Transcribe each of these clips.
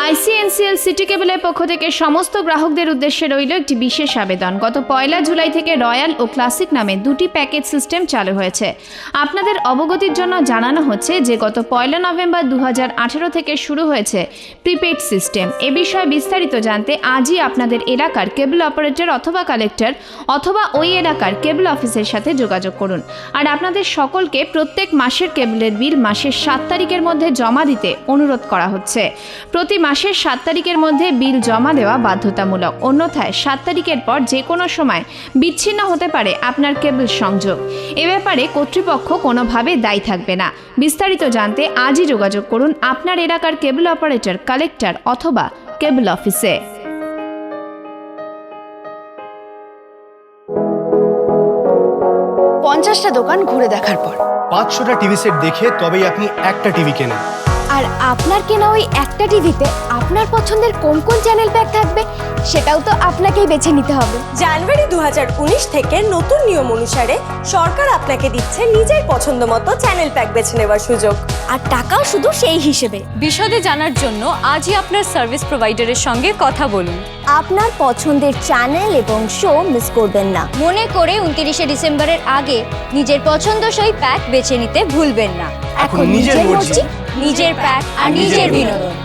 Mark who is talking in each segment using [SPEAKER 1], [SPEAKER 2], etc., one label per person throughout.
[SPEAKER 1] আইসিএনসিএল city কেবলের পক্ষ থেকে সমস্ত গ্রাহকদের উদ্দেশ্যে রইল একটি বিশেষ আবেদন। গত 1 জুলাই থেকে রয়্যাল ও ক্লাসিক নামে দুটি প্যাকেজ সিস্টেম চালু হয়েছে। আপনাদের অবগতির জন্য জানানো হচ্ছে যে গত 1 নভেম্বর 2018 থেকে শুরু হয়েছে প্রিপেড সিস্টেম। এ বিষয়ে বিস্তারিত জানতে আজই আপনাদের এলাকার কেবল অপারেটর অথবা কালেক্টর অথবা ওই এলাকার কেবল অফিসের সাথে যোগাযোগ করুন। আর আপনাদের সকলকে প্রত্যেক মাসের কেবলের বিল মাসের 7 তারিখের মধ্যে জমা দিতে অনুরোধ করা হচ্ছে। প্রতি মাসের 7 তারিখের মধ্যে বিল জমা দেওয়া বাধ্যতামূলক, অন্যথায় 7 তারিখের পর যে কোনো সময় বিচ্ছিন্ন হতে পারে আপনার কেবল সংযোগ। এ ব্যাপারে কর্তৃপক্ষ কোনোভাবে দায়ী থাকবে না। বিস্তারিত জানতে আজই যোগাযোগ করুন আপনার এলাকার কেবল অপারেটর, কালেক্টর অথবা কেবল অফিসে।
[SPEAKER 2] 50টা দোকান ঘুরে দেখার পর
[SPEAKER 3] 500টা টিভি সেট দেখে তবেই আপনি একটা টিভি কেনেন।
[SPEAKER 2] আর আপনার কেনা ওই একটা টিভিতে আপনার পছন্দের কোন কোন চ্যানেল প্যাক থাকবে সেটাও তো আপনাকেই বেছে নিতে হবে।
[SPEAKER 4] জানুয়ারি 2019 থেকে নতুন নিয়ম অনুসারে সরকার আপনাকে দিচ্ছে নিজের পছন্দ মতো চ্যানেল প্যাক বেছে নেওয়ার সুযোগ,
[SPEAKER 2] আর টাকাও শুধু সেই হিসেবে।
[SPEAKER 5] বিশদে জানার জন্য আজই আপনার সার্ভিস প্রোভাইডারের সঙ্গে কথা বলুন।
[SPEAKER 2] আপনার পছন্দের চ্যানেল এবং শো মিস করবেন না।
[SPEAKER 5] মনে করে 29শে ডিসেম্বরের আগে নিজের পছন্দসই প্যাক বেছে নিতে ভুলবেন না।
[SPEAKER 3] এখন নিজের মর্জি,
[SPEAKER 5] নিজের প্যাক আর নিজের বিনোদন।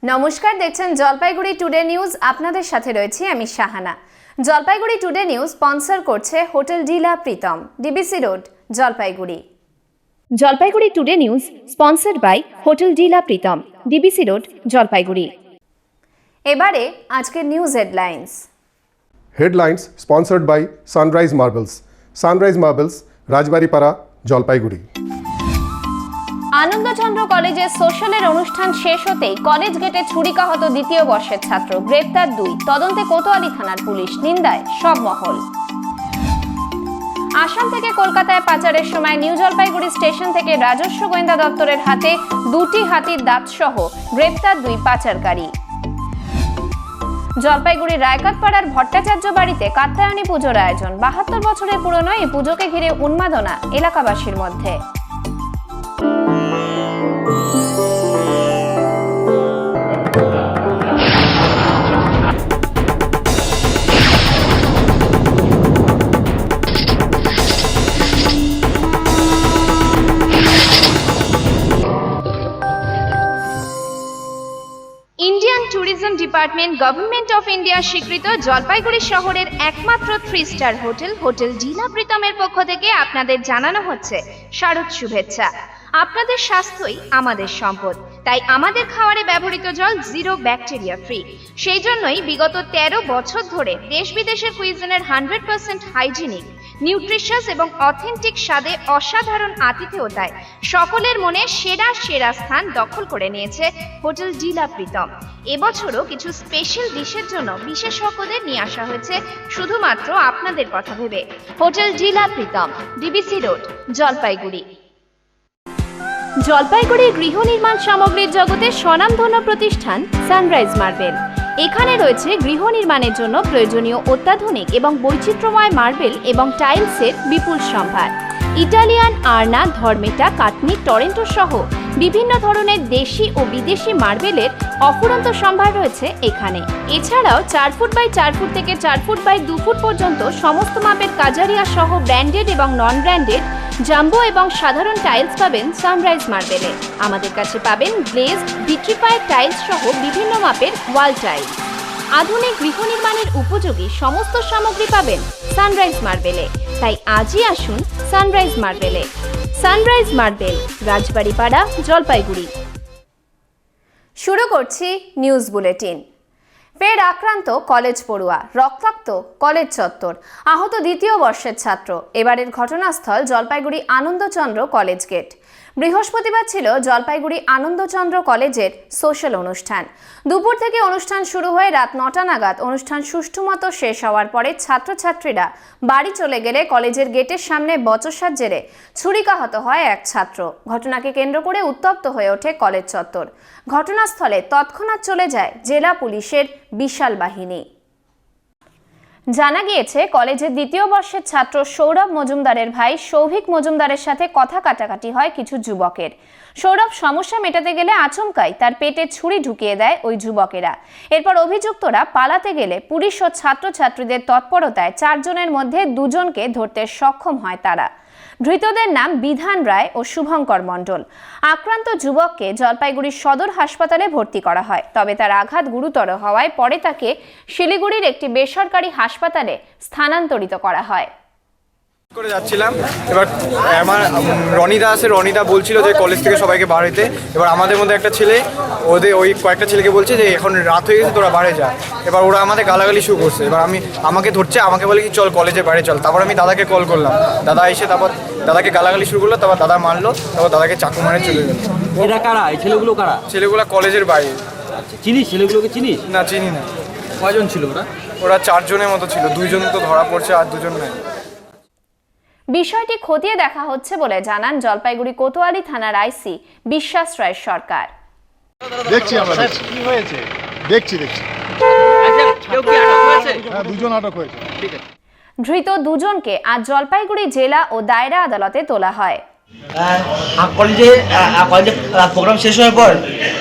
[SPEAKER 1] নমস্কার, দেখছেন জলপাইগুড়ি টুডে নিউজ। আপনাদের সাথে রয়েছি আমি Shahana. Jalpaiguri today news sponsor করছে হোটেল ডিলা Pritam, DBC road, Jalpaiguri. Jalpaiguri today news sponsored by hotel ডিলা প্রীতম, ডিবিসি রোড, জলপাইগুড়ি। এবারে আজকের news headlines.
[SPEAKER 6] Headlines sponsored by Sunrise Marbles. Sunrise Marbles, Rajbaripara, Jalpaiguri.
[SPEAKER 1] Anandachandra কলেজে সোশ্যালের অনুষ্ঠান শেষ হতেই কলেজ গেটে ছুরিকাহত দ্বিতীয় বর্ষের ছাত্র, গ্রেপ্তার 2। তদন্তে কোতোয়ালি থানার পুলিশ, নিন্দায় সব মহল। আসাম থেকে কলকাতায় পাচারের সময় নিউ জলপাইগুড়ি স্টেশন থেকে রাজস্ব গোয়েন্দা দপ্তরের হাতে 2টি হাতির দাঁত সহ গ্রেপ্তার 2 পাচারকারী। জলপাইগুড়ির রায়কাতপাড়ার ভট্টাচার্য বাড়িতে কাত্যায়নী পুজোর আয়োজন। 72 বছরের পুরনো এই পুজোকে ঘিরে উন্মাদনা এলাকাবাসীর মধ্যে। Indian tourism department, government of India স্বীকৃত জলপাইগুড়ি শহরের একমাত্র 3 স্টার হোটেল হোটেল ডিলা প্রীতমের পক্ষ থেকে আপনাদের জানানো হচ্ছে শারদ শুভেচ্ছা। আপনাদের স্বাস্থ্যই আমাদের সম্পদ, তাই আমাদের খাবারে ব্যবহৃত জল 0 ব্যাকটেরিয়া ফ্রি। সেই জন্যই বিগত 13 বছর ধরে দেশ বিদেশের কুইজিনের 100% হাইজিনিক, নিউট্রিশাস এবং অথেন্টিক স্বাদে অসাধারণ আতিথেয়তায় সকলের মনে সেরা সেরা স্থান দখল করে নিয়েছে হোটেল ডিলা প্রীতম। এবছরও কিছু স্পেশাল ডিশের জন্য বিশেষজ্ঞদের নিয়ে আসা হয়েছে শুধুমাত্র আপনাদের কথা ভেবে। হোটেল ডিলা প্রীতম, ডিবিসি রোড, জলপাইগুড়ি। জলপাইগুড়ির গৃহ নির্মাণ সামগ্রীর জগতে স্বনামধন্য প্রতিষ্ঠান সানরাইজ মার্বেল। এখানে রয়েছে গৃহ নির্মাণের জন্য প্রয়োজনীয় অত্যাধুনিক এবং বৈচিত্র্যময় মার্বেল এবং টাইলসের বিপুল সম্ভার। ইটালিয়ান, আর্না, ধর্মেটা, কাটনি, টরেন্টো সহ বিভিন্ন ধরনের দেশি ও বিদেশি মার্বেলের অফুরন্ত সম্ভার রয়েছে এখানে। এছাড়াও 4 ফুট বাই 4 ফুট থেকে 4 ফুট বাই 2 ফুট পর্যন্ত সমস্ত মাপের কাজারিয়া সহ ব্র্যান্ডেড এবং নন ব্র্যান্ডেড জাম্বো এবং সাধারণ টাইলস পাবেন সানরাইজ মার্বেলে। আমাদের কাছে পাবেন গ্লেজ, ভিট্রিফাইড টাইলস সহ বিভিন্ন মাপের ওয়াল টাইলস। আধুনিক গৃহ নির্মাণের উপযোগী সমস্ত সামগ্রী পাবেন সানরাইজ মার্বেলে। তাই আজই আসুন সানরাইজ মার্বেলে। Sunrise Marble, Rajbaripara, Jalpaiguri. শুরু করছি নিউজ বুলেটিন। ফের আক্রান্ত কলেজ পড়ুয়া, রক্তাক্ত কলেজ চত্বর, আহত দ্বিতীয় বর্ষের ছাত্র। এবারের ঘটনাস্থল জলপাইগুড়ি আনন্দচন্দ্র কলেজ গেট। বৃহস্পতিবার ছিল জলপাইগুড়ি আনন্দচন্দ্র কলেজের সোশ্যাল অনুষ্ঠান। দুপুর থেকে অনুষ্ঠান শুরু হয়ে রাত 9টা নাগাদ অনুষ্ঠান সুষ্ঠুমতো শেষ হওয়ার পরে ছাত্রছাত্রীরা বাড়ি চলে গেলে কলেজের গেটের সামনে বচসার জেরে ছুরিকাহত হয় এক ছাত্র। ঘটনাকে কেন্দ্র করে উত্তপ্ত হয়ে ওঠে কলেজ চত্বর। ঘটনাস্থলে তৎক্ষণাৎ চলে যায় জেলা পুলিশের বিশাল বাহিনী। জানা গিয়েছে, কলেজের দ্বিতীয় বর্ষের ছাত্র সৌরভ মজুমদারের ভাই সৌভিক মজুমদারের সাথে কথা কাটাকাটি হয় কিছু যুবকের। সৌরভ সমস্যা মেটাতে গেলে আচমকাই তার পেটে ছুরি ঢুকিয়ে দেয় ওই যুবকেরা। এরপর অভিযুক্তরা পালাতে গেলে পুলিশ ও ছাত্রছাত্রীদের তৎপরতায় 4 জনের মধ্যে 2 জনকে ধরতে সক্ষম হয় তারা। ধৃতদের নাম বিধান রায় ও শুভঙ্কর মণ্ডল। আক্রান্ত যুবককে জলপাইগুড়ি সদর হাসপাতালে ভর্তি করা হয়, তবে তার আঘাত গুরুতর হওয়ায় পরে তাকে শিলিগুড়ির একটি বেসরকারি হাসপাতালে স্থানান্তরিত করা হয়।
[SPEAKER 7] করে যাচ্ছিলাম, এবার আমার রনিদা আছে, রনিদা বলছিল যে কলেজ থেকে সবাইকে বার হইতে। এবার আমাদের মধ্যে একটা ছেলে ওদের ওই কয়েকটা ছেলেকে বলছে যে এখন রাত হয়ে গেছে, তোরা বাইরে যা। এবার ওরা আমাদের গালাগালি শুরু করছে। এবার আমাকে ধরছে, আমাকে বলে কি চল কলেজে বাইরে চল। তারপর আমি দাদাকে কল করলাম, দাদা এসে তারপর দাদাকে গালাগালি শুরু করলো। তারপর দাদা মারলো, তারপর দাদাকে চাকু মারে চলে গেল।
[SPEAKER 8] এরা কারা? এই ছেলেগুলো কারা?
[SPEAKER 7] ছেলেগুলো কলেজের বাইরে।
[SPEAKER 8] চিনিস ছেলেগুলোকে? চিনিস
[SPEAKER 7] না, চিনি না।
[SPEAKER 8] কয়জন ছিল ওরা?
[SPEAKER 7] ওরা 4 জনের মতো ছিল, 2 জন তো ধরা পড়ছে আর 2 জন নাই।
[SPEAKER 1] বিষয়টি খতিয়ে দেখা হচ্ছে বলে জানান জলপাইগুড়ি কোতোয়ালি থানার আইসি বিশ্বাস রায় সরকার।
[SPEAKER 9] দেখছি আমরা, কি হয়েছে দেখছি।
[SPEAKER 8] কেউ কি আটক হয়েছে?
[SPEAKER 9] হ্যাঁ, 2 জন আটক হয়েছে।
[SPEAKER 8] ঠিক আছে।
[SPEAKER 1] ধৃত 2 জনকে আজ জলপাইগুড়ি জেলা ও দায়রা আদালতে তোলা হয়।
[SPEAKER 10] কলেজে প্রোগ্রাম শেষ হওয়ার পর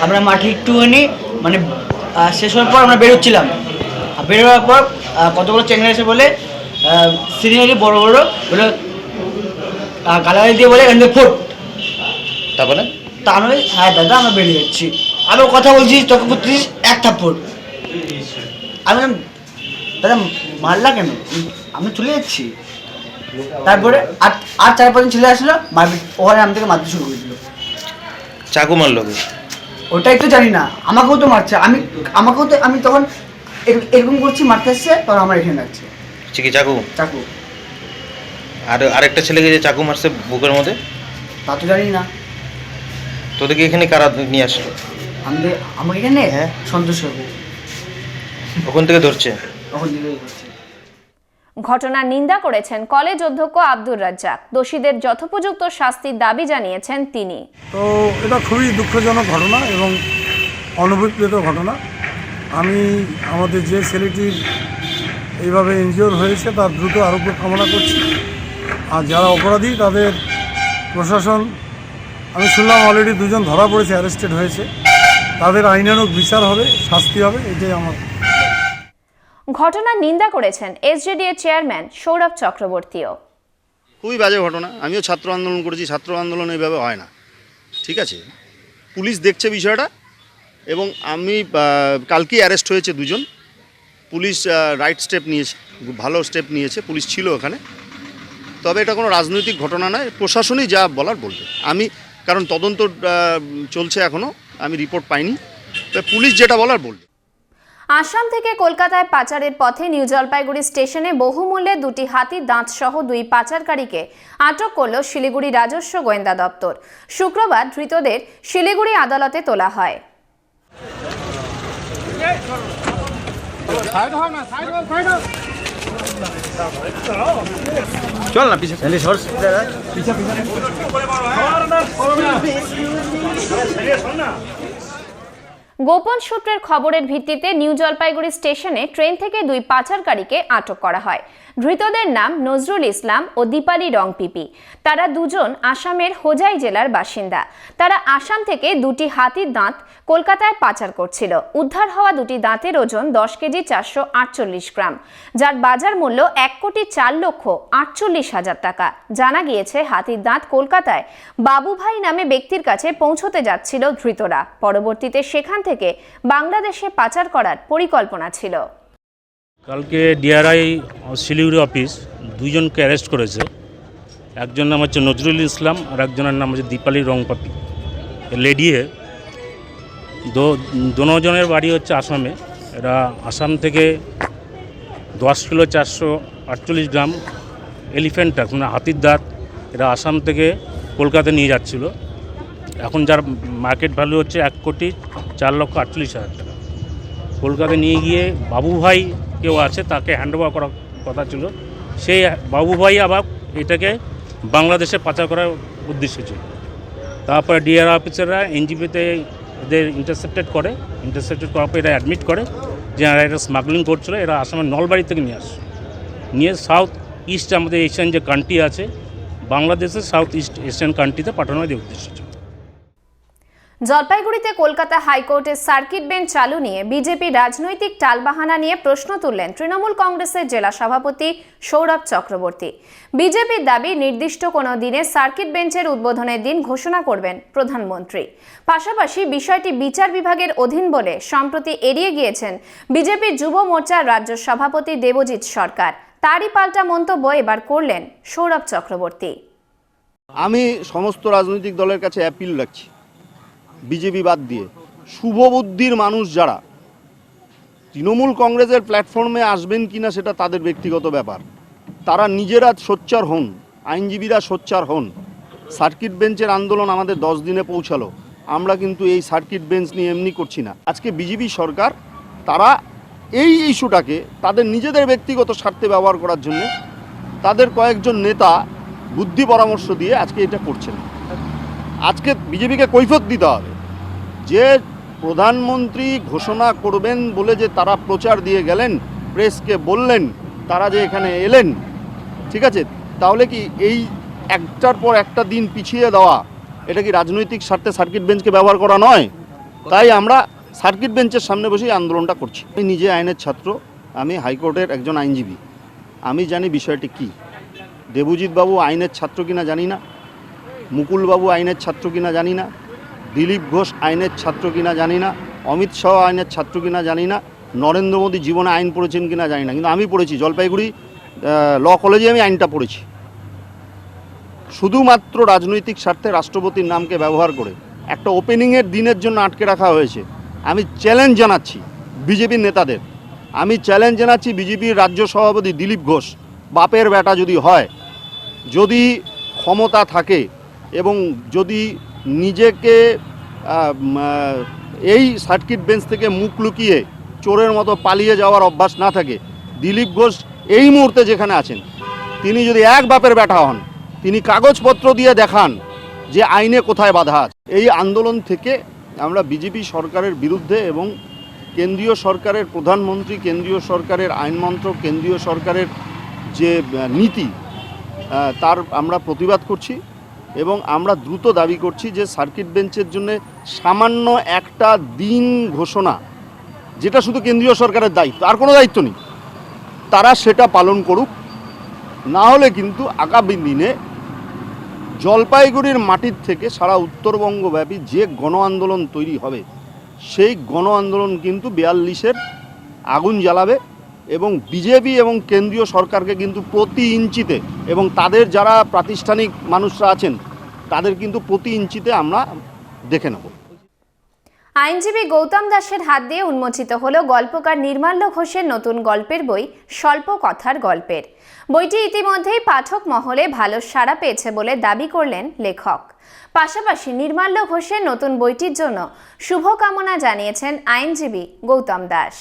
[SPEAKER 10] আমরা মাঠে একটুখানি মানে শেষ হওয়ার পর আমরা বেরোচ্ছিলাম। বেরোবার পর কতগুলো চ্যাংড়া এসে বলে সিনিয়রই বড় বলে গালাগালি দিয়ে বলে এখান থেকে ফোট।
[SPEAKER 8] তারপরে
[SPEAKER 10] তা নয়, হ্যাঁ দাদা আমরা বেরিয়ে যাচ্ছি। আমি কথা বলছি, তোকে করছিস 1 থাপ্পড়। আমি দাদা মারলা কেন? আমি চলে যাচ্ছি। তারপরে আর 4-5 জন ছেলে আসলো, ওখানে আমি থেকে মারতে শুরু করে দিল।
[SPEAKER 8] চাকু মারলো?
[SPEAKER 10] ওটাই তো জানি না, আমাকেও তো মারছে। আমি তখন এরকম করছি, মারতে আসছে, তখন আমার এখানে লাগছে
[SPEAKER 8] কি চাকু?
[SPEAKER 10] চাকু।
[SPEAKER 8] আর আরেকটা ছেলেকে যে চাকু মারছে বুকের মধ্যে,
[SPEAKER 10] তা তো জানি না।
[SPEAKER 8] তোদেরকে এখানে কারা নিয়ে আসলো?
[SPEAKER 10] আমাকে এখানে সন্তোষ হবে,
[SPEAKER 8] ওখান থেকে ধরছে।
[SPEAKER 10] ওখান থেকে ধরছে।
[SPEAKER 1] ঘটনার নিন্দা করেছেন কলেজ অধ্যক্ষ আব্দুর রাজ্জাক। দোষীদের যথোপযুক্ত শাস্তির দাবি জানিয়েছেন তিনি।
[SPEAKER 11] তো এটা খুবই দুঃখজনক ঘটনা এবং অনভিপ্রেত ঘটনা। আমি আমাদের যে ছেলেটির এইভাবে ইনজিওর হয়েছে তার দ্রুত আরোগ্য কামনা করছি। আর যারা অপরাধী তাদের প্রশাসন, আমি শুনলাম অলরেডি 2 জন ধরা পড়েছে, অ্যারেস্টেড হয়েছে। তাদের আইনানুগ বিচার হবে, শাস্তি হবে, এটাই আমার।
[SPEAKER 1] ঘটনার নিন্দা করেছেন এসজেডিএ চেয়ারম্যান সৌরভ চক্রবর্তীও।
[SPEAKER 9] খুবই বাজে ঘটনা। আমিও ছাত্র আন্দোলন করেছি, ছাত্র আন্দোলন এইভাবে হয় না, ঠিক আছে। পুলিশ দেখছে বিষয়টা এবং আমি কালকেই অ্যারেস্ট হয়েছে 2 জন। পুলিশ রাইট স্টেপ নিয়েছে, ভালো স্টেপ নিয়েছে, পুলিশ ছিল ওখানে। তবে এটা কোনো রাজনৈতিক ঘটনা নয়, প্রশাসনই যা বলার বলবে। আমি কারণ তদন্ত চলছে এখনও, আমি রিপোর্ট পাইনি, তো পুলিশ যেটা বলার বলবে।
[SPEAKER 1] আসাম থেকে কলকাতায় পাচারের পথে নিউ জলপাইগুড়ি স্টেশনে বহুমূল্যে 2টি হাতির দাঁত সহ 2 পাচারকারীকে আটক করল শিলিগুড়ি রাজস্ব গোয়েন্দা দপ্তর। শুক্রবার ধৃতদের শিলিগুড়ি আদালতে তোলা হয়।
[SPEAKER 8] চল না পিছে।
[SPEAKER 1] গোপন সূত্রের খবরের ভিত্তিতে নিউ জলপাইগুড়ি স্টেশনে ট্রেন থেকে 2 পাচারকারীকে আটক করা হয়। ধৃতদের নাম নজরুল ইসলাম ও দীপালি রংপিপি। তারা 2 জন আসামের হোজাই জেলার বাসিন্দা। তারা আসাম থেকে 2টি হাতির দাঁত কলকাতায় পাচার করছিল। উদ্ধার হওয়া 2টি দাঁতের ওজন 10 কেজি 448 গ্রাম, যার বাজার মূল্য 1,48,48,000 টাকা। জানা গিয়েছে, হাতির দাঁত কলকাতায় বাবুভাই নামে ব্যক্তির কাছে পৌঁছতে যাচ্ছিল ধৃতরা। পরবর্তীতে সেখান থেকে বাংলাদেশে পাচার করার পরিকল্পনা ছিল।
[SPEAKER 12] কালকে ডিআরআই শিলিগুড়ি অফিস 2 জনকে অ্যারেস্ট করেছে। একজনের নাম হচ্ছে নজরুল ইসলাম আর একজনের নাম হচ্ছে দীপালি রংপাপি। লেডি হে, दोनों জনের বাড়ি হচ্ছে আসামে। এরা আসাম থেকে 10 কিলো 448 গ্রাম এলিফ্যান্ট ট্যাক্স মানে হাতির দাঁত এরা আসাম থেকে কলকাতা নিয়ে যাচ্ছিল। এখন যার মার্কেট ভ্যালু হচ্ছে 1,04,48,000 টাকা। কলকাতা নিয়ে গিয়ে বাবুভাই কেউ আছে, তাকে হ্যান্ডওভার করার কথা ছিল। সেই বাবুভাই আবার এটাকে বাংলাদেশে পাচার করার উদ্দেশ্য ছিল। তারপরে ডিআর অফিসাররা এনজিপিতে এদের ইন্টারসেপ্টেড করার পর এরা অ্যাডমিট করে যে এরা স্মাগলিং করছিল। এরা আসামের নলবাড়ি থেকে নিয়ে সাউথ ইস্ট আমাদের এশিয়ান যে কান্ট্রি আছে বাংলাদেশের সাউথ ইস্ট এশিয়ান কান্ট্রিতে পাঠানোর যে উদ্দেশ্য ছিল।
[SPEAKER 1] জলপাইগুড়িতে কলকাতা হাইকোর্টের সার্কিট বেঞ্চ চালু নিয়ে বিজেপির রাজনৈতিক টালবাহানা নিয়ে প্রশ্ন তুললেন তৃণমূল কংগ্রেসের জেলা সভাপতি সৌরভ চক্রবর্তী। বিজেপির দাবি নির্দিষ্ট কোনো দিনে সার্কিট বেঞ্চের উদ্বোধনের দিন ঘোষণা করবেন প্রধানমন্ত্রী। পাশাপাশি বিষয়টি বিচার বিভাগের অধীন বলে সম্প্রতি এড়িয়ে গিয়েছেন বিজেপির যুব মোর্চার রাজ্য সভাপতি দেবজিৎ সরকার। তারই পাল্টা মন্তব্য এবার করলেন সৌরভ চক্রবর্তী।
[SPEAKER 9] আমি সমস্ত রাজনৈতিক দলের কাছে অ্যাপিল রাখছি, বিজেপি বাদ দিয়ে শুভবুদ্ধির মানুষ যারা তৃণমূল কংগ্রেসের প্ল্যাটফর্মে আসবেন কিনা সেটা তাদের ব্যক্তিগত ব্যাপার। তারা নিজেরা সোচ্চার হন, আইনজীবীরা সোচ্চার হন। সার্কিট বেঞ্চের আন্দোলন আমাদের 10 দিনে পৌঁছালো। আমরা কিন্তু এই সার্কিট বেঞ্চ নিয়ে এমনি করছি না। আজকে বিজেপি সরকার তারা এই ইস্যুটাকে তাদের নিজেদের ব্যক্তিগত স্বার্থে ব্যবহার করার জন্য তাদের কয়েকজন নেতা বুদ্ধি পরামর্শ দিয়ে আজকে এটা করছেন। আজকে বিজেপিকে কৈফিয়ত দিতে হবে যে প্রধানমন্ত্রী ঘোষণা করবেন বলে যে তারা প্রচার দিয়ে গেলেন, প্রেসকে বললেন, তারা যে এখানে এলেন, ঠিক আছে, তাহলে কি এই একটার পর একটা দিন পিছিয়ে দেওয়া এটা কি রাজনৈতিক স্বার্থে সার্কিট বেঞ্চকে ব্যবহার করা নয়? তাই আমরা সার্কিট বেঞ্চের সামনে বসেই আন্দোলনটা করছি। আমি নিজে আইনের ছাত্র, আমি হাইকোর্টের একজন আইনজীবী, আমি জানি বিষয়টি কি। দেবজিৎ বাবু আইনের ছাত্র কিনা জানি না, মুকুলবাবু আইনের ছাত্র কিনা জানি না, দিলীপ ঘোষ আইনের ছাত্র কিনা জানি না, অমিত শাহ আইনের ছাত্র কিনা জানি না, নরেন্দ্র মোদী জীবনে আইন পড়েছেন কিনা জানি না, কিন্তু আমি পড়েছি জলপাইগুড়ি ল কলেজে আমি আইনটা পড়েছি। শুধুমাত্র রাজনৈতিক স্বার্থে রাষ্ট্রপতির নামকে ব্যবহার করে একটা ওপেনিংয়ের দিনের জন্য আটকে রাখা হয়েছে। আমি চ্যালেঞ্জ জানাচ্ছি বিজেপির নেতাদের, আমি চ্যালেঞ্জ জানাচ্ছি বিজেপির রাজ্য সভাপতি দিলীপ ঘোষ, বাপের বেটা যদি হয়, যদি ক্ষমতা থাকে এবং যদি নিজেকে এই সার্কিট বেঞ্চ থেকে মুখ লুকিয়ে চোরের মতো পালিয়ে যাওয়ার অভ্যাস না থাকে, দিলীপ ঘোষ এই মুহূর্তে যেখানে আছেন তিনি যদি এক বাপের বেটা হন, তিনি কাগজপত্র দিয়ে দেখান যে আইনে কোথায় বাধা আছে। এই আন্দোলন থেকে আমরা বিজেপি সরকারের বিরুদ্ধে এবং কেন্দ্রীয় সরকারের প্রধানমন্ত্রী, কেন্দ্রীয় সরকারের আইনমন্ত্রক, কেন্দ্রীয় সরকারের যে নীতি তার আমরা প্রতিবাদ করছি এবং আমরা দ্রুত দাবি করছি যে সার্কিট বেঞ্চের জন্য সামান্য একটা দিন ঘোষণা, যেটা শুধু কেন্দ্রীয় সরকারের দায়িত্ব, আর কোনো দায়িত্ব নেই, তারা সেটা পালন করুক। না হলে কিন্তু আগামী দিনে জলপাইগুড়ির মাটির থেকে সারা উত্তরবঙ্গব্যাপী যে গণ আন্দোলন তৈরি হবে, সেই গণ আন্দোলন কিন্তু 42-এর আগুন জ্বালাবে এবং বিজেপি এবং কেন্দ্রীয় সরকারকে কিন্তু প্রতি ইঞ্চিতে, এবং তাদের যারা প্রাতিষ্ঠানিক মানুষরা আছেন তাদের কিন্তু প্রতি ইঞ্চিতে আমরা দেখে নেব।
[SPEAKER 1] আইনজীবী গৌতম দাসের হাত দিয়ে উন্মোচিত হলো গল্পকার নির্মাল্য ঘোষের নতুন গল্পের বই স্বল্প কথার গল্পের। বইটি ইতিমধ্যেই পাঠক মহলে ভালো সাড়া পেয়েছে বলে দাবি করলেন লেখক। পাশাপাশি নির্মাল্য ঘোষের নতুন বইটির জন্য শুভকামনা জানিয়েছেন আইনজীবী গৌতম দাস।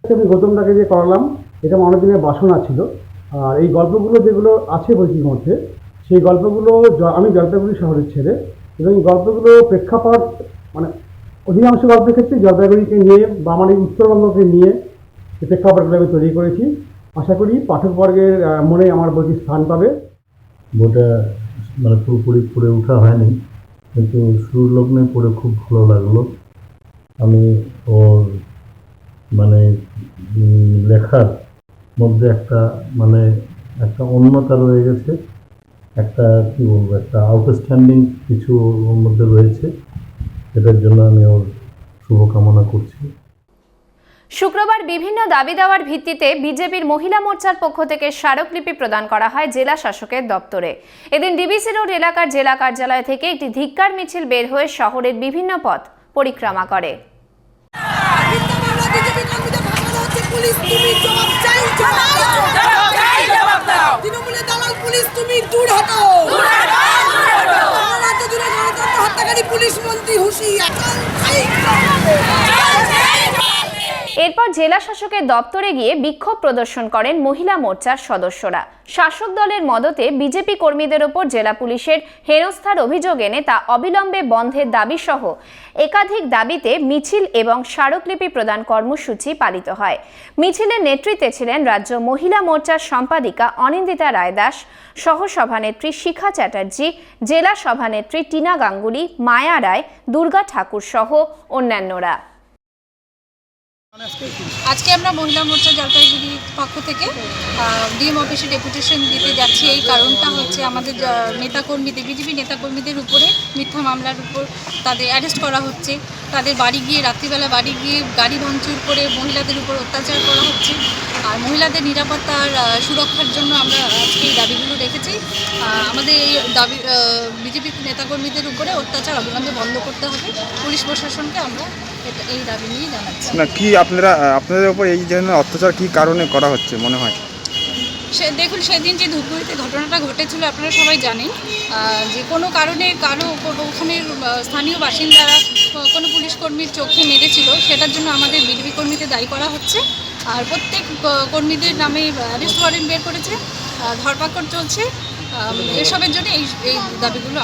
[SPEAKER 13] আমি গৌতমদাকে যে করালাম, এটা আমার অনেকদিনের বাসনা ছিল। আর এই গল্পগুলো যেগুলো আছে বইটির মধ্যে, সেই গল্পগুলো আমি জলপাইগুড়ি শহরের ছেলে, এবং এই গল্পগুলো প্রেক্ষাপট মানে অধিকাংশ গল্পের ক্ষেত্রে জলপাইগুড়িকে নিয়ে বা আমার এই উত্তরবঙ্গকে নিয়ে এই প্রেক্ষাপটগুলো আমি তৈরি করেছি। আশা করি পাঠকবর্গের মনে আমার বইটি স্থান পাবে।
[SPEAKER 14] বইটা মানে পুরোপুরি পড়ে ওঠা হয়নি, কিন্তু শুরুর লগ্নে পড়ে খুব ভালো লাগলো। আমি ওর মানে লেখার মধ্যে একটা মানে একটা অন্যতা রয়ে গেছে, একটা কী বলবো, একটা আউটস্ট্যান্ডিং কিছু ওর মধ্যে রয়েছে। এটার জন্য আমি ওর শুভকামনা করছি।
[SPEAKER 1] শুক্রবার বিভিন্ন দাবি দেওয়ার ভিত্তিতে বিজেপির মহিলা মোর্চার পক্ষ থেকে স্মারকলিপি প্রদান করা হয় জেলা শাসকের দপ্তরে। এদিন ডিবিসি রোড এলাকার জেলা কার্যালয় থেকে একটি ধিক্কার মিছিল বের হয়ে শহরের বিভিন্ন পথ পরিক্রমা করে। এরপর জেলা শাসকের দপ্তরে গিয়ে বিক্ষোভ প্রদর্শন করেন মহিলা মোর্চার সদস্যরা। শাসক দলের মদতে বিজেপি কর্মীদের ওপর জেলা পুলিশের হেনস্থার অভিযোগ এনে তা অবিলম্বে বন্ধের দাবি সহ একাধিক দাবিতে মিছিল এবং স্মারকলিপি প্রদান কর্মসূচি পালিত হয়। মিছিলের নেতৃত্বে ছিলেন রাজ্য মহিলা মোর্চার সম্পাদিকা অনিন্দিতা রায় দাস, সহসভানেত্রী শিখা চ্যাটার্জি, জেলা সভানেত্রী টিনা গাঙ্গুলি, মায়া রায়, দুর্গা ঠাকুর সহ অন্যান্যরা।
[SPEAKER 15] আজকে আমরা মহিলা মোর্চা জলপাইগুড়ির পক্ষ থেকে ডিএম অফিসে ডেপুটেশন দিতে যাচ্ছি। এই কারণটা হচ্ছে আমাদের নেতাকর্মীদের, বিজেপি নেতাকর্মীদের উপরে মিথ্যা মামলার উপর তাদের অ্যারেস্ট করা হচ্ছে। তাদের বাড়ি গিয়ে রাত্রিবেলা বাড়ি গিয়ে গাড়ি ভাঙচুর করে মহিলাদের উপর অত্যাচার করা হচ্ছে। আর মহিলাদের নিরাপত্তার সুরক্ষার জন্য আমরা আজকে এই দাবিগুলো রেখেছি। আমাদের এই দাবি বিজেপি নেতাকর্মীদের উপরে অত্যাচার অবিলম্বে বন্ধ করতে হবে। পুলিশ প্রশাসনকে আমরা এই দাবি নিয়ে জানাচ্ছি।
[SPEAKER 7] না কি আপনাদের উপর এই ধরনের অত্যাচার কি কারণে করা হচ্ছে মনে হয়?
[SPEAKER 15] দেখুন, সেদিন যে ধূপগুড়িতে ঘটনাটা ঘটেছিল আপনারা সবাই জানেন, যে কোনো কারণে কারো ওখানে স্থানীয় বাসিন্দারা কোনো পুলিশ কর্মীর চোখে মেরেছিল, সেটার জন্য আমাদের বিজেপি কর্মীদের দায়ী করা হচ্ছে। আর প্রত্যেক কর্মীদের নামে অ্যারেস্ট ওয়ারেন্ট বের করেছে, ধরপাকড় চলছে। এসবের জন্য এই দাবিগুলো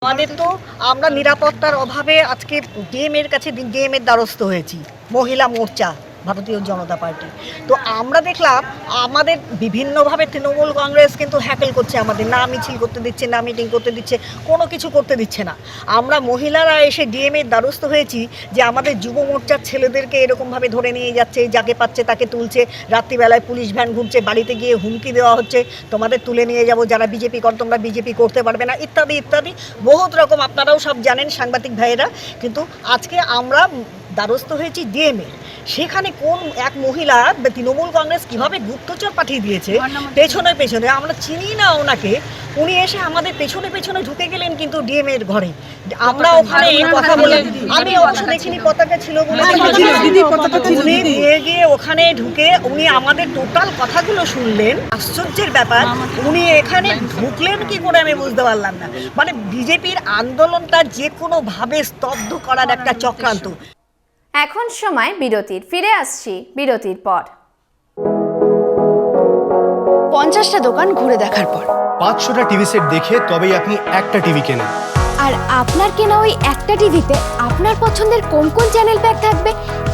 [SPEAKER 15] আমাদের
[SPEAKER 10] তো আমরা নিরাপত্তার অভাবে আজকে ডিএমের কাছে ডিএমের দ্বারস্থ হয়েছি, মহিলা মোর্চা ভারতীয় জনতা পার্টি। তো আমরা দেখলাম আমাদের বিভিন্নভাবে তৃণমূল কংগ্রেস কিন্তু হ্যাকেল করছে, আমাদের না মিছিল করতে দিচ্ছে, না মিটিং করতে দিচ্ছে, কোনো কিছু করতে দিচ্ছে না। আমরা মহিলারা এসে ডিএমের দ্বারস্থ হয়েছি যে আমাদের যুব মোর্চার ছেলেদেরকে এরকমভাবে ধরে নিয়ে যাচ্ছে, যাকে পাচ্ছে তাকে তুলছে, রাত্রিবেলায় পুলিশ ভ্যান ঘুরছে, বাড়িতে গিয়ে হুমকি দেওয়া হচ্ছে, তোমাদের তুলে নিয়ে যাব, যারা বিজেপি কর তোমরা বিজেপি করতে পারবে না, ইত্যাদি ইত্যাদি বহুত রকম। আপনারাও সব জানেন সাংবাদিক ভাইয়েরা। কিন্তু আজকে আমরা দ্বারস্থ হয়েছি ডিএমএ। সেখানে কোন এক মহিলা তৃণমূল কংগ্রেস কিভাবে গুপ্তচর পাঠিয়ে দিয়েছে পেছনে পেছনে, আমরা চিনি না ওনাকে, উনি এসে আমাদের পেছনে পেছনে ঢুকে গেলেন কিন্তু ডিএম এর ঘরে। আমরা ওখানে কথা বলে, আমি অবশ্য দেখিনি পতাকা ছিল বলে, উনি নিয়ে গিয়ে ওখানে ঢুকে উনি আমাদের টোটাল কথাগুলো শুনলেন। আশ্চর্যের ব্যাপার, উনি এখানে ঢুকলেন কি করে আমি বুঝতে পারলাম না। মানে বিজেপির আন্দোলনটা যে কোনোভাবে স্তব্ধ করার একটা চক্রান্ত।
[SPEAKER 1] এখন সময় বিরতির, ফিরে আসছি বিরতির পর।
[SPEAKER 2] 50টা দোকান ঘুরে দেখার পর
[SPEAKER 3] 500টা টিভি সেট দেখে তবেই আপনি একটা টিভি কেনেন।
[SPEAKER 2] আর আপনার কেনা ওই একটা টিভিতে আপনার পছন্দের কোন কোন চ্যানেল প্যাক থাকবে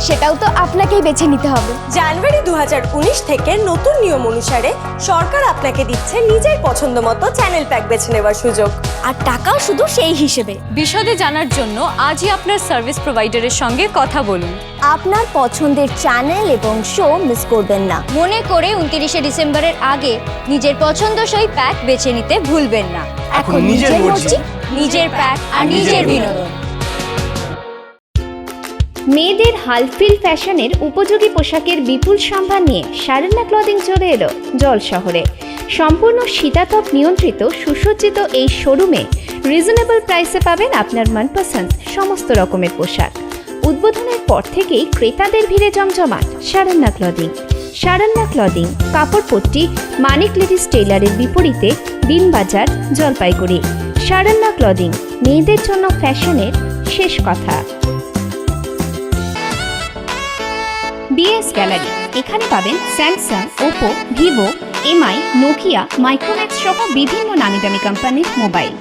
[SPEAKER 2] সেটাও তো আপনাকেই বেছে নিতে হবে।
[SPEAKER 4] জানুয়ারি 2019 থেকে নতুন নিয়ম অনুসারে সরকার আপনাকে দিচ্ছে নিজের পছন্দ মতো চ্যানেল প্যাক বেছে নেওয়ার সুযোগ।
[SPEAKER 2] আর টাকাও শুধু সেই হিসেবে।
[SPEAKER 5] বিশদে জানার জন্য আজই আপনার সার্ভিস প্রোভাইডারের সঙ্গে কথা বলুন।
[SPEAKER 2] আপনার পছন্দের চ্যানেল এবং শো মিস করবেন না।
[SPEAKER 5] মনে করে 29শে ডিসেম্বরের আগে নিজের পছন্দসই প্যাক বেছে নিতে ভুলবেন না।
[SPEAKER 3] এখন নিজের মর্জি,
[SPEAKER 5] নিজের প্যাক আর নিজের বিনোদন।
[SPEAKER 1] মেয়েদের হালফিল ফ্যাশনের উপযোগী পোশাকের বিপুল সম্ভার নিয়ে শারান্না ক্লদিং চলে এলো জল শহরে। সম্পূর্ণ শীতাতপ নিয়ন্ত্রিত সুসজ্জিত এই শোরুমে রিজনেবল প্রাইসে পাবেন আপনার মনপসন্দ সমস্ত রকমের পোশাক। উদ্বোধনের পর থেকেই ক্রেতাদের ভিড়ে জমজমাট শারান্না ক্লদিং। শারান্না ক্লদিং কাপড়পট্টি মানিক লেডিস টেইলারের বিপরীতে দিনবাজার, জলপাইগুড়ি। শারান্না ক্লদিং, মেয়েদের জন্য ফ্যাশনের শেষ কথা। বিএস গ্যালারি, এখানে পাবেন Samsung, Oppo, Vivo, MI, Nokia, Micromax সহ বিভিন্ন নামি দামি কোম্পানির মোবাইল।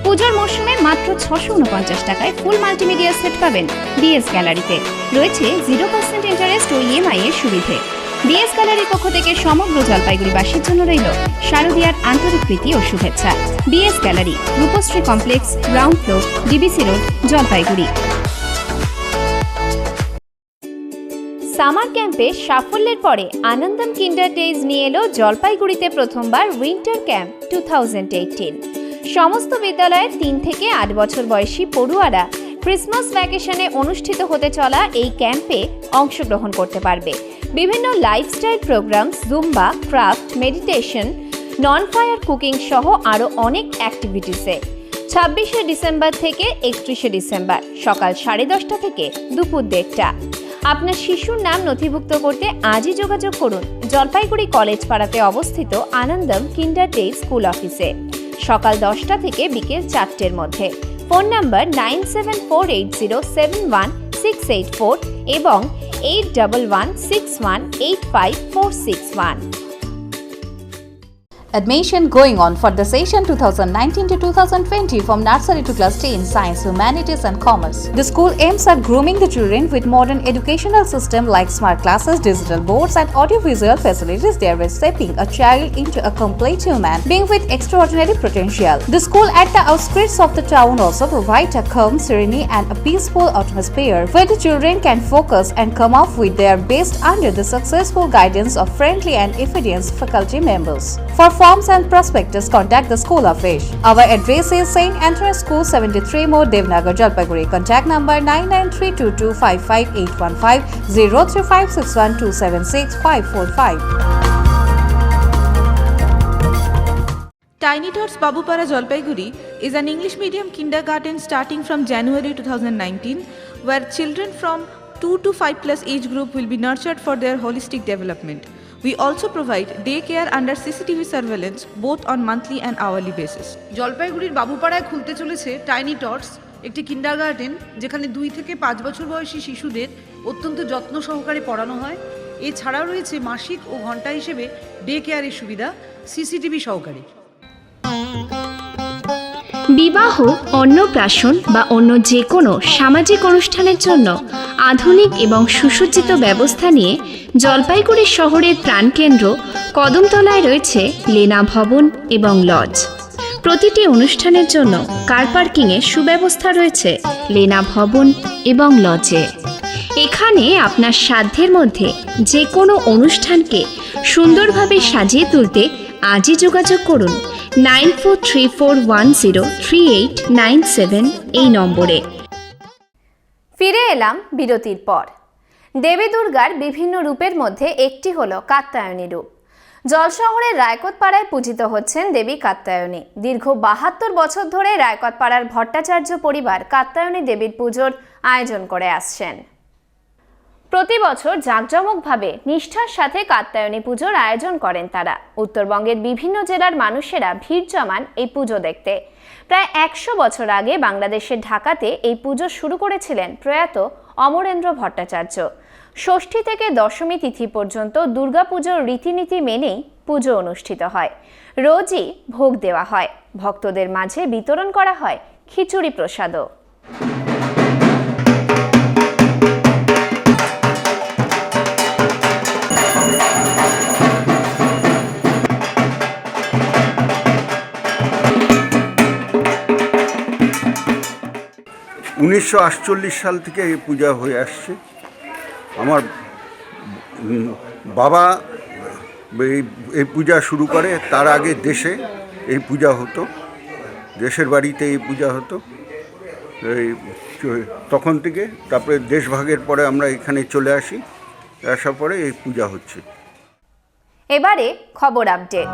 [SPEAKER 1] পুজোর মরশুমে মাত্র 649 টাকায় ফুল মাল্টিমিডিয়া সেট পাবেন বিএস গ্যালারিতে। রয়েছে 0% ইন্টারেস্ট ও ইএমআই এর সুবিধে। বিএস গ্যালারির পক্ষ থেকে সমগ্র জলপাইগুড়িবাসীর জন্য রইল শারদীয়ার আন্তরিক প্রীতি ও শুভেচ্ছা। BS gallery, Rupashree complex, ground floor, DBC road, Jalpaiguri. Summer ক্যাম্পে সাফল্যের পরে আনন্দম কিন্ডার ডেজ নিয়ে এলো জলপাইগুড়িতে প্রথমবার উইন্টার ক্যাম্প 2018। সমস্ত বিদ্যালয়ের 3 থেকে 8 বছর বয়সী পড়ুয়ারা ক্রিসমাস ভ্যাকেশনে অনুষ্ঠিত হতে চলা এই ক্যাম্পে অংশগ্রহণ করতে পারবে বিভিন্ন lifestyle program, zumba, craft, meditation, non fire cooking সহ আরও অনেক অ্যাক্টিভিটিসে। 26শে ডিসেম্বর থেকে 31শে ডিসেম্বর সকাল 10:30 থেকে দুপুর 1:30। আপনার শিশুর নাম নথিভুক্ত করতে আজই যোগাযোগ করুন জলপাইগুড়ি কলেজ পাড়াতে অবস্থিত আনন্দম কিন্ডার ডে স্কুল অফিসে সকাল 10টা থেকে বিকেল 4টের মধ্যে। ফোন নাম্বার 9748071684 এবং 8116185461।
[SPEAKER 16] Admission going on for the session 2019 to 2020 from nursery to class 10 science, humanities and commerce. The school aims at grooming the children with modern educational system like smart classes, digital boards and audiovisual facilities, thereby shaping a child into a complete human being with extraordinary potential. The school at the outskirts of the town also provides a calm, serene and a peaceful atmosphere where the children can focus and come off with their best under the successful guidance of friendly and efficient faculty members. For forms and prospectus, contact the school office. Our address is St. Anthony's School, 73 More, Devnagar, Jalpaiguri. Contact number 9932255815 03561276545.
[SPEAKER 17] Tiny Tots Babupara Jalpaiguri is an English medium kindergarten starting from January 2019 where children from 2 to 5 plus age group will be nurtured for their holistic development. We also provide daycare under CCTV surveillance both on monthly and hourly basis.
[SPEAKER 18] জলপাইগুড়ির বাবুপাড়ায় খুলতে চলেছে tiny টটস, একটি kindergarten যেখানে 2 থেকে 5 বছর বয়সী শিশুদের অত্যন্ত যত্ন সহকারে পড়ানো হয়। এছাড়াও রয়েছে মাসিক ও ঘন্টা হিসেবে ডে কেয়ারের সুবিধা সিসিটিভি সহকারে।
[SPEAKER 1] বিবাহ, অন্নপ্রাশন বা অন্য যে কোনো সামাজিক অনুষ্ঠানের জন্য আধুনিক এবং সুসজ্জিত ব্যবস্থা নিয়ে জলপাইগুড়ি শহরের প্রাণকেন্দ্র কদমতলায় রয়েছে লেনা ভবন এবং লজ। প্রতিটি অনুষ্ঠানের জন্য কার পার্কিংয়ের সুব্যবস্থা রয়েছে লেনা ভবন এবং লজে। এখানে আপনার সাধ্যের মধ্যে যে কোনো অনুষ্ঠানকে সুন্দরভাবে সাজিয়ে তুলতে আজই যোগাযোগ করুন 9434103897 এই নম্বরে। ফিরে এলাম বিরতির পর। দেবী দুর্গার বিভিন্ন রূপের মধ্যে একটি হলো কাত্যায়নী রূপ। জলশহরের রায়কোটপাড়ায় পূজিত হচ্ছেন দেবী কাত্যায়নী। দীর্ঘ 72 বছর ধরে রায়কোটপাড়ার ভট্টাচার্য পরিবার কাত্যায়নী দেবীর পুজোর আয়োজন করে আসছেন। প্রতি বছর জাঁকজমকভাবে নিষ্ঠার সাথে কাত্যায়নী পুজোর আয়োজন করেন তারা। উত্তরবঙ্গের বিভিন্ন জেলার মানুষেরা ভিড় জমান এই পুজো দেখতে। প্রায় 100 বছর আগে বাংলাদেশের ঢাকাতে এই পুজো শুরু করেছিলেন প্রয়াত অমরেন্দ্র ভট্টাচার্য। ষষ্ঠী থেকে দশমী তিথি পর্যন্ত দুর্গাপুজোর রীতিনীতি মেনেই পুজো অনুষ্ঠিত হয়। রোজই ভোগ দেওয়া হয়, ভক্তদের মাঝে বিতরণ করা হয় খিচুড়ি প্রসাদও।
[SPEAKER 19] 1948 সাল থেকে এই পূজা হয়ে আসছে। আমার বাবা এই পূজা শুরু করে, তার আগে দেশে এই পূজা হতো, দেশের বাড়িতে এই পূজা হতো। এই তখন থেকে তারপরে দেশভাগের পরে আমরা এখানে চলে আসি, আসার পরে এই পূজা হচ্ছে।
[SPEAKER 1] এবারে খবর আপডেট।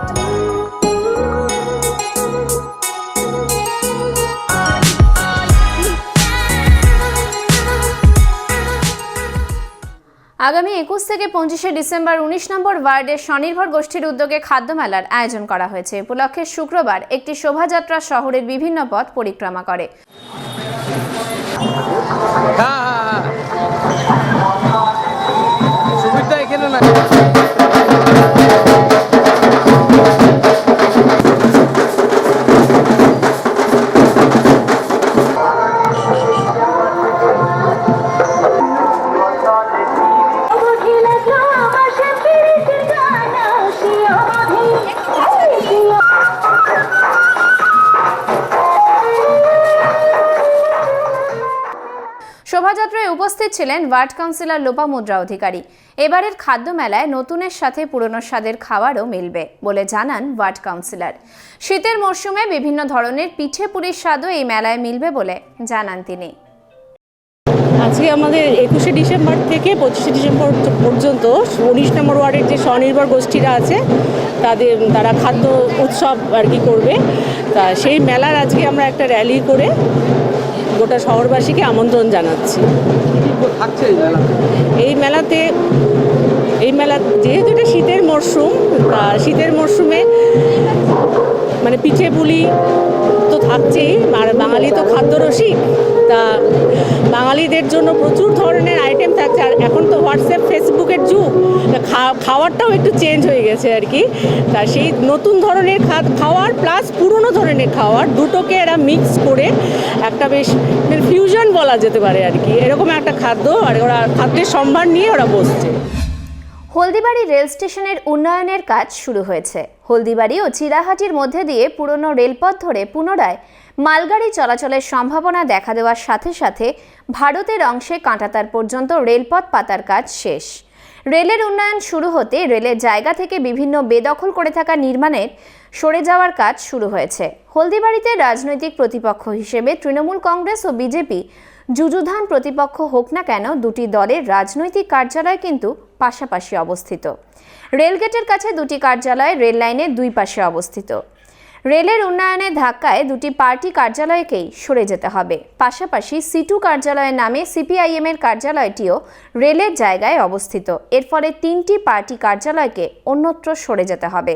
[SPEAKER 1] আগামী 21 থেকে 25শে ডিসেম্বর 19 নম্বর ওয়ার্ডের স্বনির্ভর গোষ্ঠীর উদ্যোগে খাদ্য মেলার আয়োজন করা হয়েছে। উপলক্ষে শুক্রবার একটি শোভাযাত্রা শহরের বিভিন্ন পথ পরিক্রমা করে।
[SPEAKER 7] সুবিধা এখানে না।
[SPEAKER 1] শোভাযাত্রায় উপস্থিত ছিলেন ওয়ার্ড কাউন্সিলর লোপামুদ্রা অধিকারী। এবারের খাদ্য মেলায় নতুনের সাথে পুরনো স্বাদের খাবারও মিলবে বলে জানান ওয়ার্ড কাউন্সিলর। শীতের মরশুমে বিভিন্ন ধরনের পিঠে পুলির স্বাদও এই মেলায় মিলবে বলে জানান তিনি।
[SPEAKER 20] আজকে আমাদের 21শে ডিসেম্বর থেকে 25শে ডিসেম্বর পর্যন্ত 19 নম্বর ওয়ার্ডের যে স্বনির্ভর গোষ্ঠীরা আছে তারা খাদ্য উৎসব আর কি করবে। তা সেই মেলার আজকে আমরা একটা র্যালি করে গোটা শহরবাসীকে আমন্ত্রণ জানাচ্ছি। এই মেলা যেহেতু এটা শীতের মরশুম, তা শীতের মরশুমে মানে পিঠে পুলি তো থাকছেই, আর বাঙালি তো খাদ্যরসিক, তা বাঙালিদের জন্য প্রচুর ধরনের আইটেম থাকছে। আর এখন তো হোয়াটসঅ্যাপ ফেসবুকের যুগ, খাওয়ারটাও একটু চেঞ্জ হয়ে গেছে আর কি। তা সেই নতুন ধরনের খাওয়ার প্লাস পুরনো ধরনের খাওয়ার দুটোকে এরা মিক্স করে একটা বেশ ফিউশন বলা যেতে পারে আর কি, এরকম একটা খাদ্য, আর ওরা খাদ্যের সম্ভার নিয়ে ওরা বসছে।
[SPEAKER 1] হলদিবাড়ি রেল স্টেশনের উন্নয়নের কাজ শুরু হয়েছে। হলদিবাড়ি ও চিরাহাটির মধ্যে দিয়ে পুরনো রেলপথ ধরে পুনরায় মালগাড়ি চলাচলের সম্ভাবনা দেখা দেওয়ার সাথে সাথে ভারতের অংশে কাঁটাতার পর্যন্ত রেলপথ পাতার কাজ শেষ। রেলের উন্নয়ন শুরু হতে রেলের জায়গা থেকে বিভিন্ন বেদখল করে থাকা নির্মাণের সরে যাওয়ার কাজ শুরু হয়েছে। হলদিবাড়িতে রাজনৈতিক প্রতিপক্ষ হিসেবে তৃণমূল কংগ্রেস ও বিজেপি যুযুধান প্রতিপক্ষ হোক না কেন, দুটি দলের রাজনৈতিক কার্যালয় কিন্তু পাশাপাশি অবস্থিত। রেলগেটের কাছে দুটি কার্যালয় রেল লাইনের দুই পাশে অবস্থিত। রেলের উন্নয়নের ধাক্কায় দুটি পার্টি কার্যালয়কেই সরে যেতে হবে। পাশাপাশি সিটু কার্যালয়ের নামে সিপিআইএম এর কার্যালয়টিও রেলের জায়গায় অবস্থিত। এর ফলে তিনটি পার্টি কার্যালয়কে অন্যত্র সরে যেতে হবে।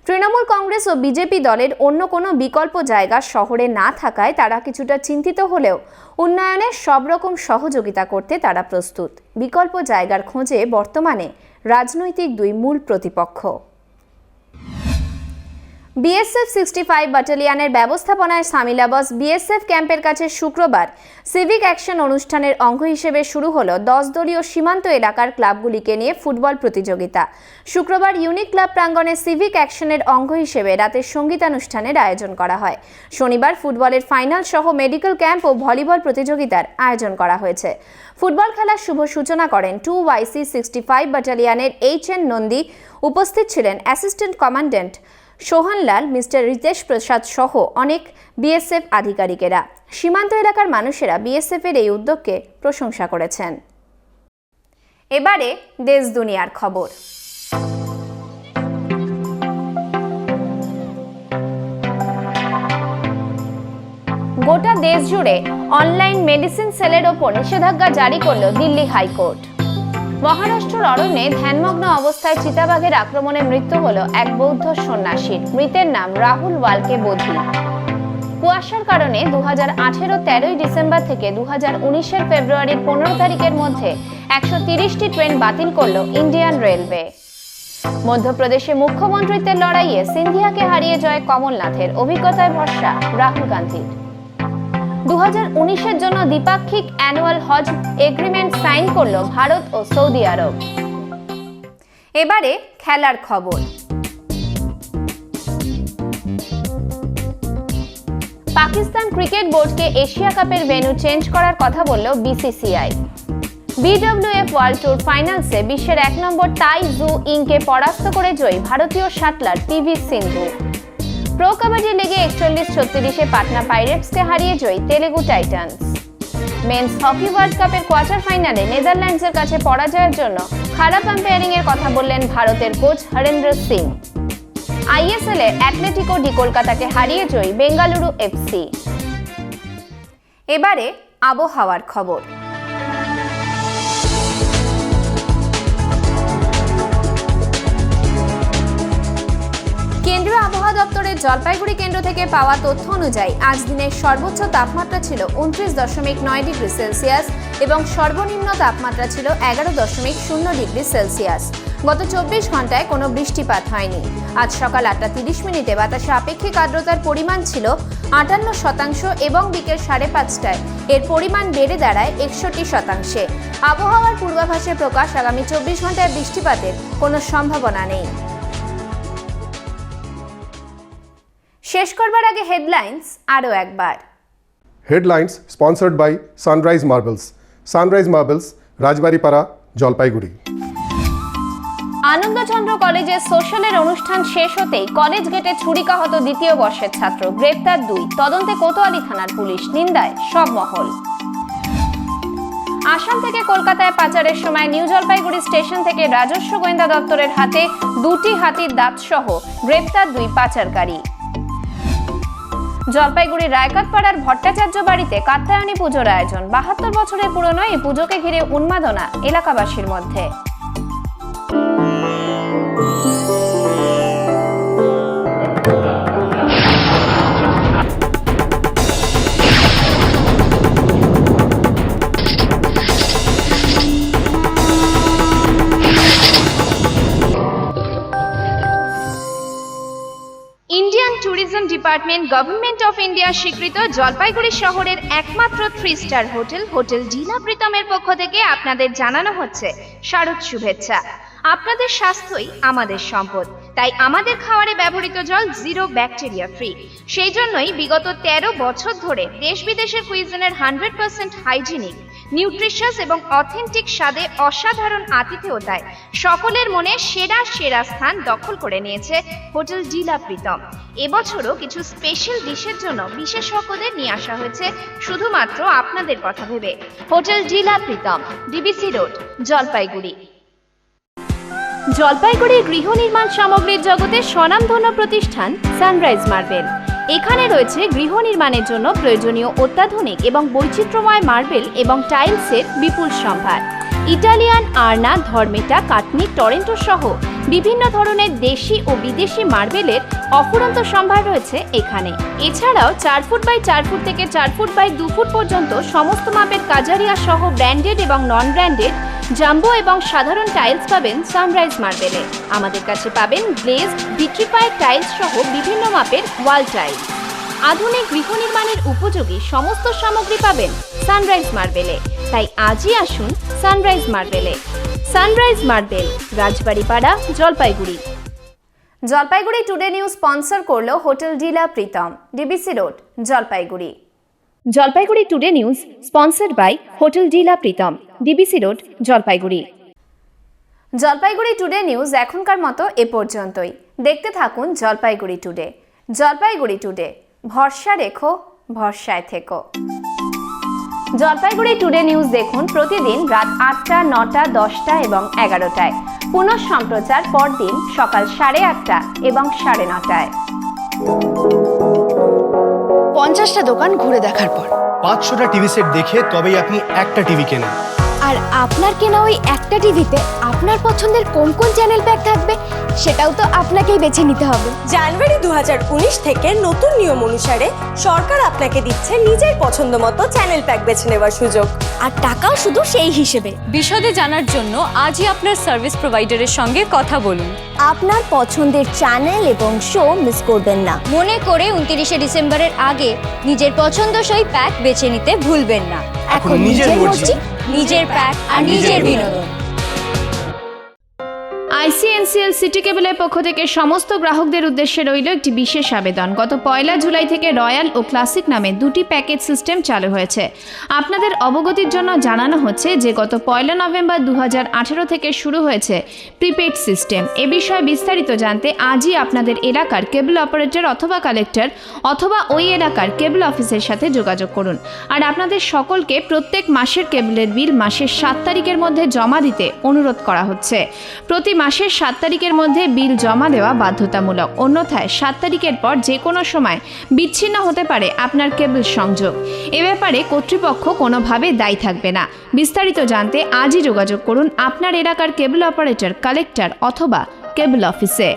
[SPEAKER 1] তৃণমূল কংগ্রেস ও বিজেপি দলের অন্য কোনো বিকল্প জায়গা শহরে না থাকায় তারা কিছুটা চিন্তিত হলেও উন্নয়নে সব রকম সহযোগিতা করতে তারা প্রস্তুত। বিকল্প জায়গার খোঁজে বর্তমানে রাজনৈতিক দুই মূল প্রতিপক্ষ। বিএসএফ 65 ব্যাটালিয়নের ব্যবস্থাপনায় সামিলাবস বিএসএফ ক্যাম্পের কাছে শুক্রবার সিভিক অ্যাকশন অনুষ্ঠানের অঙ্গ হিসেবে শুরু হলো 10 দলীয় সীমান্ত এলাকার ক্লাবগুলিকে নিয়ে ফুটবল প্রতিযোগিতা। শুক্রবার ইউনিক ক্লাব প্রাঙ্গণে সিভিক অ্যাকশনের অঙ্গ হিসেবে রাতের সঙ্গীতানুষ্ঠানের আয়োজন করা হয়। শনিবার ফুটবলের ফাইনাল সহ মেডিকেল ক্যাম্প ও ভলিবল প্রতিযোগিতার আয়োজন করা হয়েছে। ফুটবল খেলার শুভ সূচনা করেন 2YC 65 ব্যাটালিয়নের HN নন্দী। উপস্থিত ছিলেন অ্যাসিস্ট্যান্ট কমান্ড্যান্ট সোহানলাল, মিস্টার রিতেশ প্রসাদ সহ অনেক বিএসএফ আধিকারিকেরা। সীমান্ত এলাকার মানুষেরা বিএসএফ এর এই উদ্যোগকে প্রশংসা করেছেন। এবারে দেশ দুনিয়ার খবর। গোটা দেশ জুড়ে অনলাইন মেডিসিন সেলের ওপর নিষেধাজ্ঞা জারি করল দিল্লি হাইকোর্ট। মহারাষ্ট্রের অরণ্যে ধ্যানমগ্ন অবস্থায় চিতাবাঘের আক্রমণে মৃত্যু হল এক বৌদ্ধ সন্ন্যাসীর। মৃতের নাম রাহুল ওয়ালকে বোধি। কুয়াশার কারণে 2018 13 ডিসেম্বর থেকে 2019 ফেব্রুয়ারির 15 তারিখের মধ্যে 130টি ট্রেন বাতিল করল ইন্ডিয়ান রেলওয়ে। মধ্যপ্রদেশে মুখ্যমন্ত্রীত্বের লড়াইয়ে সিন্ধিয়াকে হারিয়ে জয় কমলনাথের। অভিজ্ঞতায় ভরসা রাহুল গান্ধীর। 2019 জন্য দ্বিপাক্ষিক অ্যানুয়াল হজ এগ্রিমেন্ট সাইন করল ভারত ও সৌদি আরব। এবারে খেলার খবর। পাকিস্তান ক্রিকেট বোর্ডকে এশিয়া কাপের ভেন্যু চেঞ্জ করার কথা বলল বিসিসিআই। বিডব্লিউএফ ওয়ার্ল্ড ট্যুর ফাইনালসে বিশ্বের 1 নম্বর তাই জু ইংকে পরাস্ত করে জয়ী ভারতীয় shuttler PV Sindhu. Pro kabaddi লিগে 41-36 পাটনা পাইরেটসকে হারিয়ে জয়ী Telugu titans. Men's hockey world কাপের কোয়ার্টার ফাইনালে নেদারল্যান্ডসের কাছে পরাজয়ের জন্য খারাপ আম্পায়ারিং এর কথা বললেন ভারতের কোচ হরেন্দ্র সিং। আইএসএল এ অ্যাটলেটিকো ডি কলকাতাকে হারিয়ে জয়ী বেঙ্গালুরু এফসি। এবারে আবহাওয়ার খবর। কেন্দ্রীয় আবহাওয়া দপ্তরের জলপাইগুড়ি কেন্দ্র থেকে পাওয়া তথ্য অনুযায়ী আজ দিনের সর্বোচ্চ তাপমাত্রা ছিল 29.9 ডিগ্রি সেলসিয়াস এবং সর্বনিম্ন তাপমাত্রা ছিল 11.0 ডিগ্রি সেলসিয়াস। গত 24 ঘন্টায় কোনো বৃষ্টিপাত হয়নি। আজ সকাল 8:30 বাতাসে আপেক্ষিক আর্দ্রতার পরিমাণ ছিল 58% এবং বিকেল 5:30টায় এর পরিমাণ বেড়ে দাঁড়ায় 61%। আবহাওয়ার পূর্বাভাসে প্রকাশ আগামী 24 ঘন্টায় বৃষ্টিপাতের কোনো সম্ভাবনা নেই। শেষ করবার আগে হেডলাইন্স আরও একবার।
[SPEAKER 6] Headlines sponsored by Sunrise Marbles. Sunrise Marbles, Rajbaripara, Jalpaiguri.
[SPEAKER 1] Anandachandra কলেজে সোশ্যালের অনুষ্ঠান শেষ হতেই কলেজ গেটে ছুরিকাহত দ্বিতীয় বর্ষের ছাত্র। গ্রেপ্তার 2। তদন্তে কোতোয়ালি থানার পুলিশ। নিন্দায় সব মহল। আসাম থেকে কলকাতায় পাচারের সময় নিউ জলপাইগুড়ি স্টেশন থেকে রাজস্ব গোয়েন্দা দপ্তরের হাতে 2টি হাতির দাঁত সহ গ্রেপ্তার 2 পাচারকারী। জলপাইগুড়ির রায়কাতপাড়ার ভট্টাচার্য বাড়িতে কাত্যায়নী পুজোর আয়োজন। 72 বছরের পুরনো এই পুজোকে ঘিরে উন্মাদনা এলাকাবাসীর মধ্যে। Indian tourism department government of India স্বীকৃত জলপাইগুড়ি শহরের একমাত্র 3 স্টার হোটেল ডিলা প্রীতমের পক্ষ থেকে আপনাদের জানানো হচ্ছে শারদ শুভেচ্ছা। আপনাদের স্বাস্থ্যই আমাদের সম্পদ, তাই আমাদের খাবারে ব্যবহৃত জল 0 ব্যাকটেরিয়া ফ্রি। সেই জন্যই বিগত 13 বছর ধরে দেশ বিদেশের কুইজিনের 100% হাইজিনিক, নিউট্রিশিয়াস এবং অথেন্টিক স্বাদে অসাধারণ আতিথেয়তায় সকলের মনে সেরা স্থান দখল করে নিয়েছে হোটেল ডিলা প্রীতম। এবছরও কিছু স্পেশাল ডিশের জন্য বিশেষজ্ঞদের নিয়ে আসা হয়েছে শুধুমাত্র আপনাদের কথা ভেবে। হোটেল ডিলা প্রীতম, ডিবিসি রোড, জলপাইগুড়ি। জলপাইগুড়ির গৃহ নির্মাণ সামগ্রীর জগতে স্বনামধন্য প্রতিষ্ঠান সানরাইজ মার্বেল। এখানে রয়েছে গৃহ নির্মাণের জন্য প্রয়োজনীয় অত্যাধুনিক এবং বৈচিত্র্যময় মার্বেল এবং টাইলসের বিপুল সম্ভার। ইটালিয়ান, আর্না, ধর্মেটা, কাটনি, টরেন্টো সহ বিভিন্ন ধরনের দেশি ও বিদেশি মার্বেলের অফুরন্ত সম্ভার রয়েছে এখানে। এছাড়াও 4 ফুট বাই 4 ফুট থেকে 4 ফুট বাই 2 ফুট পর্যন্ত সমস্ত মাপের কাজারিয়া সহ ব্র্যান্ডেড এবং নন ব্র্যান্ডেড জাম্বো এবং সাধারণ টাইলস পাবেন সানরাইজ মার্বেলে। আমাদের কাছে পাবেন গ্লেজড, ভিট্রিফাইড টাইলস সহ বিভিন্ন মাপের ওয়াল টাইলস। আধুনিক গৃহ নির্মাণের উপযোগী সমস্ত সামগ্রী পাবেন সানরাইজ মার্বেলে। তাই আজই আসুন সানরাইজ মার্বেলে। Sunrise Marble, Rajbaripara, Jalpaiguri. Jalpaiguri today news sponsor করলো হোটেল ডিলা Pritam, DBC road, Jalpaiguri. Jalpaiguri today news sponsored by hotel ডিলা Pritam, DBC road, Jalpaiguri. Jalpaiguri today news এখনকার মতো এ পর্যন্তই। দেখতে থাকুন জলপাইগুড়ি টুডে। জলপাইগুড়ি টুডে, ভরসা রেখো, ভরসায় থেকো। জলপাইগুড়ি টুডে নিউজ দেখুন প্রতিদিন রাত 8টা, 9টা, 10টা এবং 11টায়। পুনঃ সম্প্রচার পরদিন সকাল 8:30 এবং 9:30টায়।
[SPEAKER 2] 50টা দোকান ঘুরে দেখার পর
[SPEAKER 3] 500টা টিভি সেট দেখে তবেই আপনি একটা টিভি কেনেন।
[SPEAKER 2] আর আপনার কেনা ওই একটা টিভিতে আপনার পছন্দের কোন কোন চ্যানেল প্যাক থাকবে সেটাও তো আপনাকেই বেছে নিতে হবে।
[SPEAKER 4] জানুয়ারি 2019 থেকে নতুন নিয়ম অনুসারে সরকার আপনাকে দিচ্ছে নিজের পছন্দ মতো চ্যানেল প্যাক বেছে নেওয়ার সুযোগ।
[SPEAKER 2] আর টাকাও শুধু সেই হিসেবে।
[SPEAKER 5] বিশদে জানার জন্য আজই আপনার সার্ভিস প্রোভাইডারের সঙ্গে কথা বলুন।
[SPEAKER 2] আপনার পছন্দের চ্যানেল এবং শো মিস করবেন না।
[SPEAKER 5] মনে করে 29শে ডিসেম্বরের আগে নিজের পছন্দসই প্যাক বেছে নিতে ভুলবেন না।
[SPEAKER 3] এখন নিজের মর্জি,
[SPEAKER 5] নিজের প্যাক আর নিজের বিনোদন।
[SPEAKER 1] আইসিএনসিএল সিটি কেবলের পক্ষ থেকে সমস্ত গ্রাহকদের উদ্দেশ্যে রইল একটি বিশেষ আবেদন। গত 1 জুলাই থেকে রয়্যাল ও ক্লাসিক নামে 2টি প্যাকেজ সিস্টেম চালু হয়েছে। আপনাদের অবগতির জন্য জানানো হচ্ছে যে গত 1 নভেম্বর 2018 থেকে শুরু হয়েছে প্রিপেড সিস্টেম। এ বিষয়ে বিস্তারিত জানতে আজই আপনাদের এলাকার কেবল অপারেটর অথবা কালেক্টর অথবা ওই এলাকার কেবল অফিসের সাথে যোগাযোগ করুন। আর আপনাদের সকলকে প্রত্যেক মাসের কেবলের বিল মাসের 7 তারিখের মধ্যে জমা দিতে অনুরোধ করা হচ্ছে। প্রতি মাসের 7 তারিখের মধ্যে বিল জমা দেওয়া বাধ্যতামূলক, অন্যথায় 7 তারিখের পর যে কোনো সময় বিচ্ছিন্ন হতে পারে আপনার কেবল সংযোগ। এ ব্যাপারে কর্তৃপক্ষ কোনোভাবে দায়ী থাকবে না। বিস্তারিত জানতে আজই যোগাযোগ করুন আপনার এলাকার কেবল অপারেটর, কালেক্টর অথবা কেবল অফিসে।